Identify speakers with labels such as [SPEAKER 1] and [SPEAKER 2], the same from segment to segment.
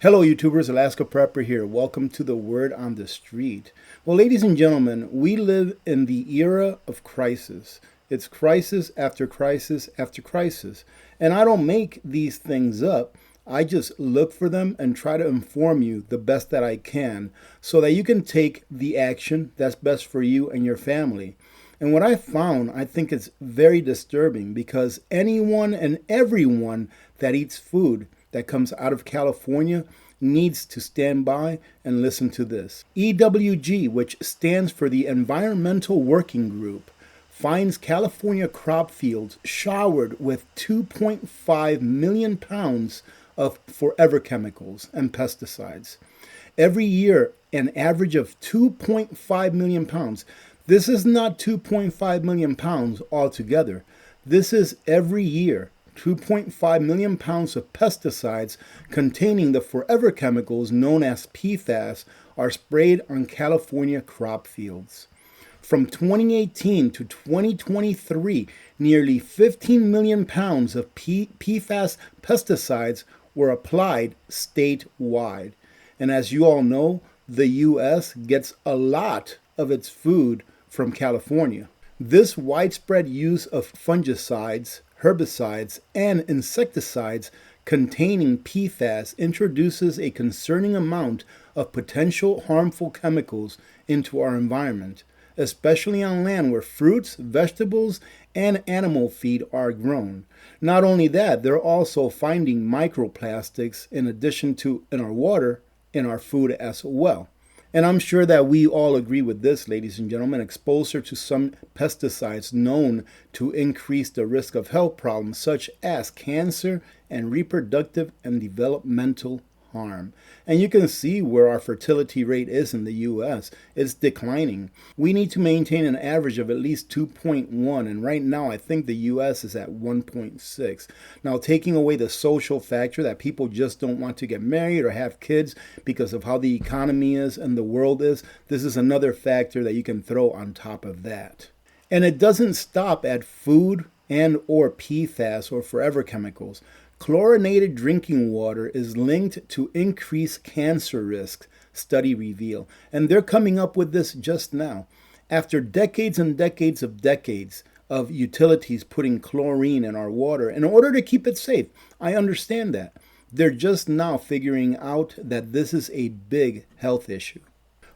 [SPEAKER 1] Hello, YouTubers. Alaska Prepper here. Welcome to the Word on the Street. Well, ladies and gentlemen, we live in the era of crisis. It's crisis after crisis after crisis. And I don't make these things up. I just look for them and try to inform you the best that I can so that you can take the action that's best for you and your family. And what I found, I think it's very disturbing because anyone and everyone that eats food that comes out of California needs to stand by and listen to this. EWG, which stands for the Environmental Working Group, finds California crop fields showered with 2.5 million pounds of forever chemicals and pesticides. Every year, an average of 2.5 million pounds. This is not 2.5 million pounds altogether. This is every year. 2.5 million pounds of pesticides containing the forever chemicals known as PFAS are sprayed on California crop fields. From 2018 to 2023, nearly 15 million pounds of PFAS pesticides were applied statewide. And as you all know, the U.S. gets a lot of its food from California. This widespread use of fungicides, herbicides, and insecticides containing PFAS introduces a concerning amount of potential harmful chemicals into our environment, especially on land where fruits, vegetables, and animal feed are grown. Not only that, they're also finding microplastics in addition to in our water, in our food as well. And I'm sure that we all agree with this, ladies and gentlemen. Exposure to some pesticides known to increase the risk of health problems such as cancer and reproductive and developmental harm. And you can see where our fertility rate is in the U.S. It's declining. We need to maintain an average of at least 2.1, and right now I think the U.S. is at 1.6. Now, taking away the social factor that people just don't want to get married or have kids because of how the economy is and the world is, this is another factor that you can throw on top of that. And it doesn't stop at food and or PFAS or forever chemicals. Chlorinated drinking water is linked to increased cancer risks, study reveal. And they're coming up with this just now. After decades and decades of utilities putting chlorine in our water in order to keep it safe, I understand that. They're just now figuring out that this is a big health issue.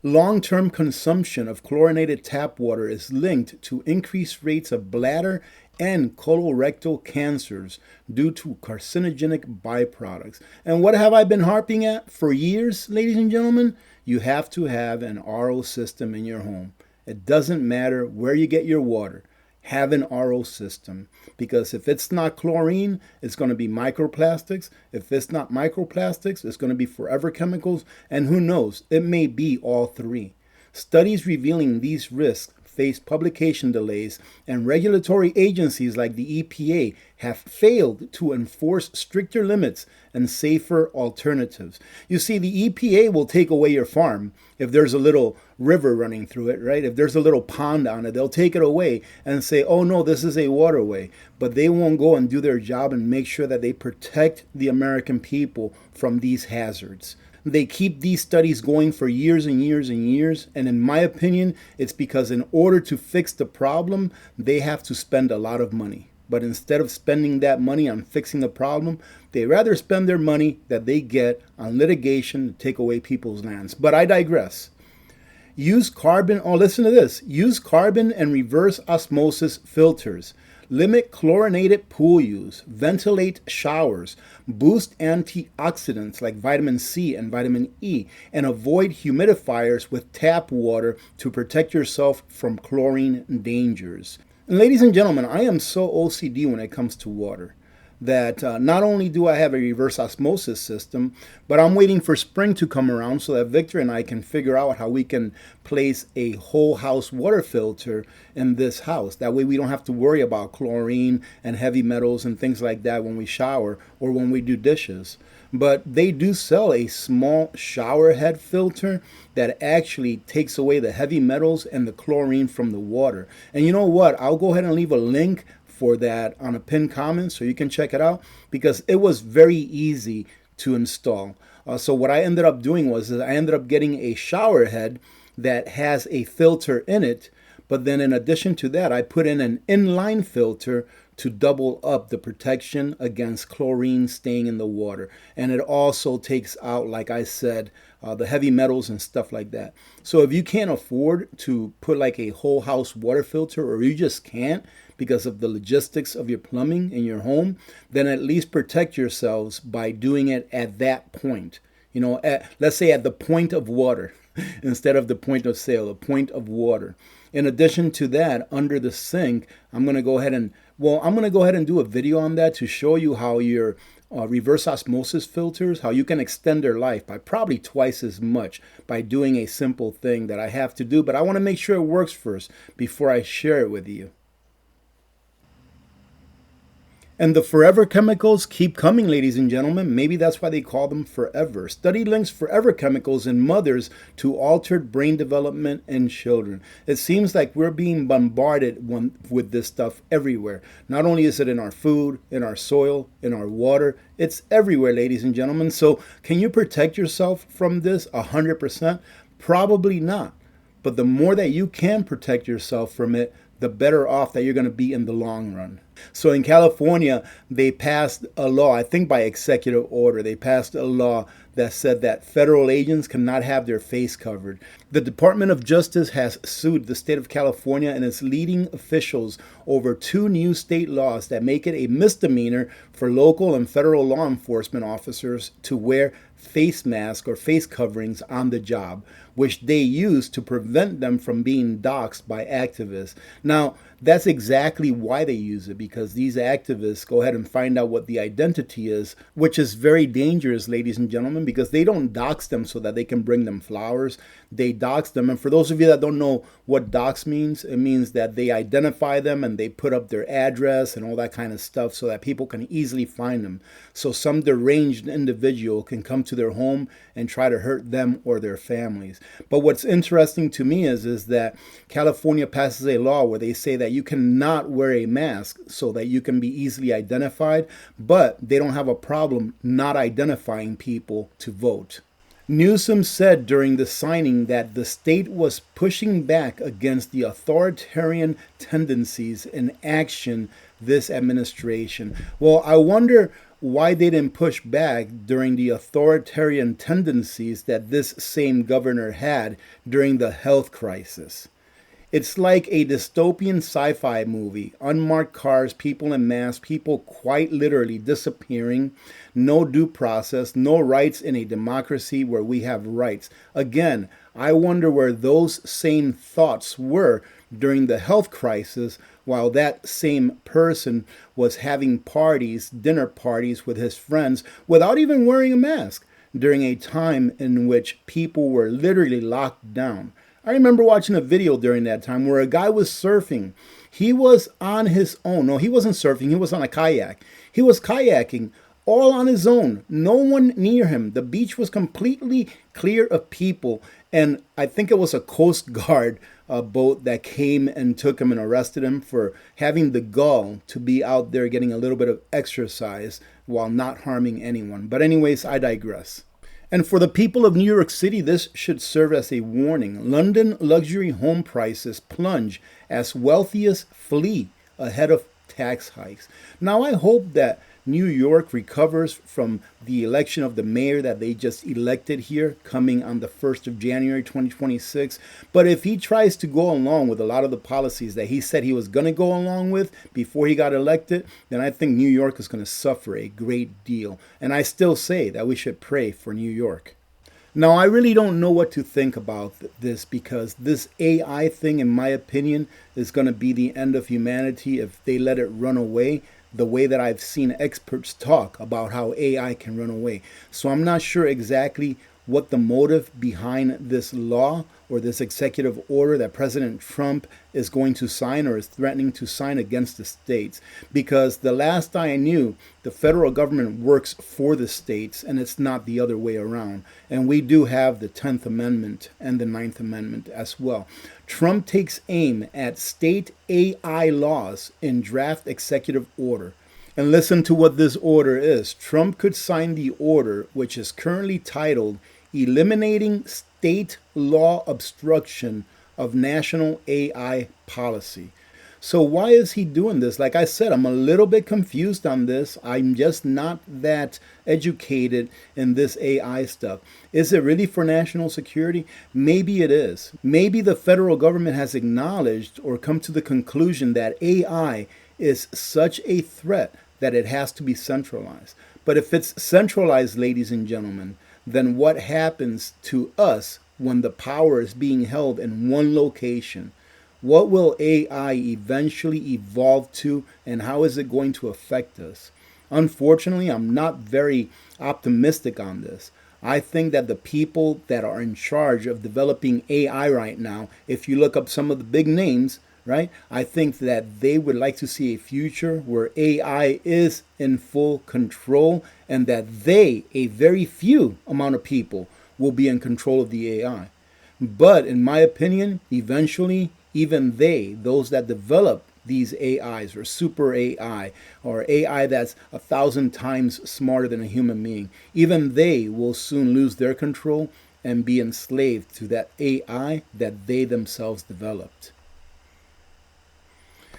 [SPEAKER 1] Long-term consumption of chlorinated tap water is linked to increased rates of bladder and colorectal cancers due to carcinogenic byproducts. And what have I been harping at for years, ladies and gentlemen? You have to have an RO system in your home. It doesn't matter where you get your water. Have an RO system, because if it's not chlorine, it's going to be microplastics. If it's not microplastics, it's going to be forever chemicals. And who knows, it may be all three. Studies revealing these risks face publication delays, and regulatory agencies like the EPA have failed to enforce stricter limits and safer alternatives. You see, the EPA will take away your farm if there's a little river running through it, right? If there's a little pond on it, they'll take it away and say, oh no, this is a waterway. But they won't go and do their job and make sure that they protect the American people from these hazards. They keep these studies going for years and years and years. And in my opinion, it's because in order to fix the problem, they have to spend a lot of money. But instead of spending that money on fixing the problem, they rather spend their money that they get on litigation to take away people's lands. But I digress. Use carbon and reverse osmosis filters. Limit chlorinated pool use, ventilate showers, boost antioxidants like vitamin C and vitamin E, and avoid humidifiers with tap water to protect yourself from chlorine dangers. And ladies and gentlemen, I am so OCD when it comes to water that not only do I have a reverse osmosis system, but I'm waiting for spring to come around so that Victor and I can figure out how we can place a whole house water filter in this house. That way we don't have to worry about chlorine and heavy metals and things like that when we shower or when we do dishes. But they do sell a small shower head filter that actually takes away the heavy metals and the chlorine from the water. And you know what? I'll go ahead and leave a link for that on a pinned comment so you can check it out, because it was very easy to install. So what I ended up doing was I ended up getting a shower head that has a filter in it. But then in addition to that, I put in an inline filter to double up the protection against chlorine staying in the water. And it also takes out, like I said, the heavy metals and stuff like that. So if you can't afford to put like a whole house water filter, or you just can't because of the logistics of your plumbing in your home, then at least protect yourselves by doing it at that point. Let's say at the point of water instead of the point of sale, the point of water. In addition to that, under the sink, I'm going to go ahead and do a video on that to show you how your reverse osmosis filters, how you can extend their life by probably twice as much by doing a simple thing that I have to do. But I want to make sure it works first before I share it with you. And the forever chemicals keep coming, ladies and gentlemen. Maybe that's why they call them forever. Study links forever chemicals in mothers to altered brain development in children. It seems like we're being bombarded with this stuff everywhere. Not only is it in our food, in our soil, in our water, it's everywhere, ladies and gentlemen. So can you protect yourself from this 100%? Probably not. But the more that you can protect yourself from it, the better off that you're going to be in the long run. So in California, they passed a law, I think by executive order, they passed a law that said that federal agents cannot have their face covered. The Department of Justice has sued the state of California and its leading officials over 2 new state laws that make it a misdemeanor for local and federal law enforcement officers to wear face masks or face coverings on the job, which they use to prevent them from being doxxed by activists. Now, that's exactly why they use it, because these activists go ahead and find out what the identity is, which is very dangerous, ladies and gentlemen, because they don't dox them so that they can bring them flowers. They dox them. And for those of you that don't know what dox means, it means that they identify them and they put up their address and all that kind of stuff so that people can easily find them. So some deranged individual can come to their home and try to hurt them or their families. But what's interesting to me is that California passes a law where they say that you cannot wear a mask so that you can be easily identified, but they don't have a problem not identifying people to vote. Newsom said during the signing that the state was pushing back against the authoritarian tendencies in action this administration. Well, I wonder why they didn't push back during the authoritarian tendencies that this same governor had during the health crisis. It's like a dystopian sci-fi movie. Unmarked cars, people in masks, people quite literally disappearing, no due process, no rights in a democracy where we have rights. Again, I wonder where those same thoughts were during the health crisis while that same person was having parties, dinner parties with his friends without even wearing a mask during a time in which people were literally locked down. I remember watching a video during that time where a guy was surfing. He was on his own. No, he wasn't surfing. He was on a kayak. He was kayaking all on his own. No one near him. The beach was completely clear of people. And I think it was a Coast Guard boat that came and took him and arrested him for having the gall to be out there getting a little bit of exercise while not harming anyone. But anyways, I digress. And for the people of New York City, this should serve as a warning. London luxury home prices plunge as wealthiest flee ahead of tax hikes. Now, I hope that New York recovers from the election of the mayor that they just elected here coming on the 1st of January 2026. But if he tries to go along with a lot of the policies that he said he was going to go along with before he got elected, then I think New York is going to suffer a great deal. And I still say that we should pray for New York. Now, I really don't know what to think about this, because this AI thing, in my opinion, is going to be the end of humanity if they let it run away the way that I've seen experts talk about how AI can run away. So I'm not sure exactly what the motive behind this law or this executive order that President Trump is going to sign or is threatening to sign against the states. Because the last I knew, the federal government works for the states and it's not the other way around. And we do have the 10th Amendment and the 9th Amendment as well. Trump takes aim at state AI laws in draft executive order. And listen to what this order is. Trump could sign the order, which is currently titled Eliminating State Law Obstruction of National AI Policy. So why is he doing this? Like I said, I'm a little bit confused on this. I'm just not that educated in this AI stuff. Is it really for national security? Maybe it is. Maybe the federal government has acknowledged or come to the conclusion that AI is such a threat that it has to be centralized. But if it's centralized, ladies and gentlemen, then what happens to us when the power is being held in one location? What will AI eventually evolve to, and how is it going to affect us? Unfortunately, I'm not very optimistic on this. I think that the people that are in charge of developing AI right now, if you look up some of the big names, right, I think that they would like to see a future where AI is in full control and that they, a very few amount of people, will be in control of the AI. But in my opinion, eventually, even they, those that develop these AIs or super AI or AI that's 1,000 times smarter than a human being, even they will soon lose their control and be enslaved to that AI that they themselves developed.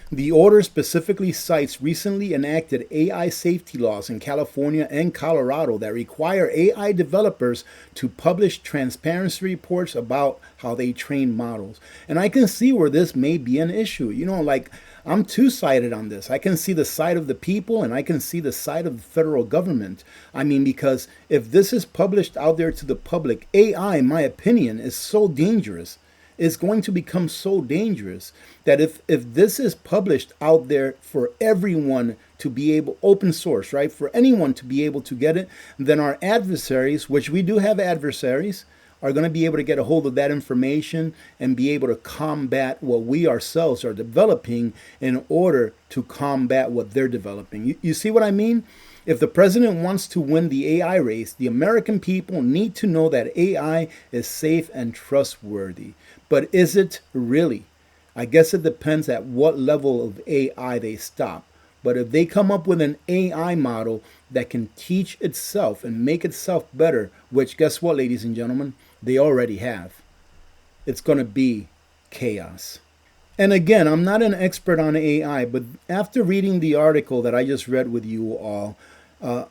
[SPEAKER 1] The order specifically cites recently enacted AI safety laws in California and Colorado that require AI developers to publish transparency reports about how they train models. And I can see where this may be an issue. Like I'm two-sided on this. I can see the side of the people and I can see the side of the federal government. I mean, because if this is published out there to the public, AI, in my opinion, is so dangerous. Is going to become so dangerous that if this is published out there for everyone to be able, open source, right, for anyone to be able to get it, then our adversaries, which we do have adversaries, are going to be able to get a hold of that information and be able to combat what we ourselves are developing in order to combat what they're developing. You see what I mean? If the president wants to win the AI race, the American people need to know that AI is safe and trustworthy. But is it really? I guess it depends at what level of AI they stop. But if they come up with an AI model that can teach itself and make itself better, which guess what, ladies and gentlemen, they already have, it's going to be chaos. And again, I'm not an expert on AI, but after reading the article that I just read with you all,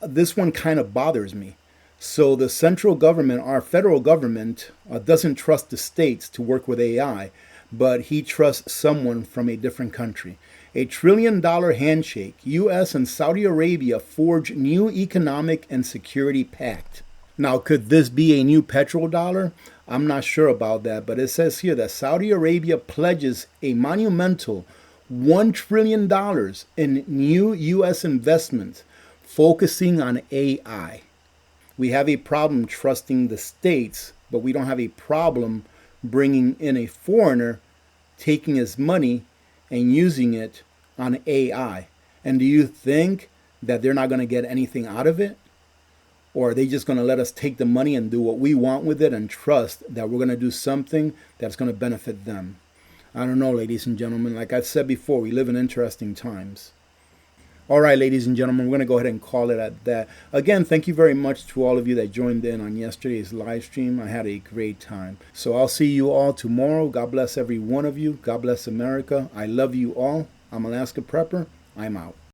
[SPEAKER 1] this one kind of bothers me. So the central government, our federal government, doesn't trust the states to work with AI, but he trusts someone from a different country. A $1 trillion handshake, U.S. and Saudi Arabia forge new economic and security pact. Now, could this be a new petrodollar? I'm not sure about that, but it says here that Saudi Arabia pledges a monumental $1 trillion in new U.S. investments focusing on AI. We have a problem trusting the states, but we don't have a problem bringing in a foreigner, taking his money and using it on AI. And do you think that they're not going to get anything out of it? Or are they just going to let us take the money and do what we want with it and trust that we're going to do something that's going to benefit them? I don't know, ladies and gentlemen. Like I've said before, we live in interesting times. All right, ladies and gentlemen, we're going to go ahead and call it at that. Again, thank you very much to all of you that joined in on yesterday's live stream. I had a great time. So I'll see you all tomorrow. God bless every one of you. God bless America. I love you all. I'm Alaska Prepper. I'm out.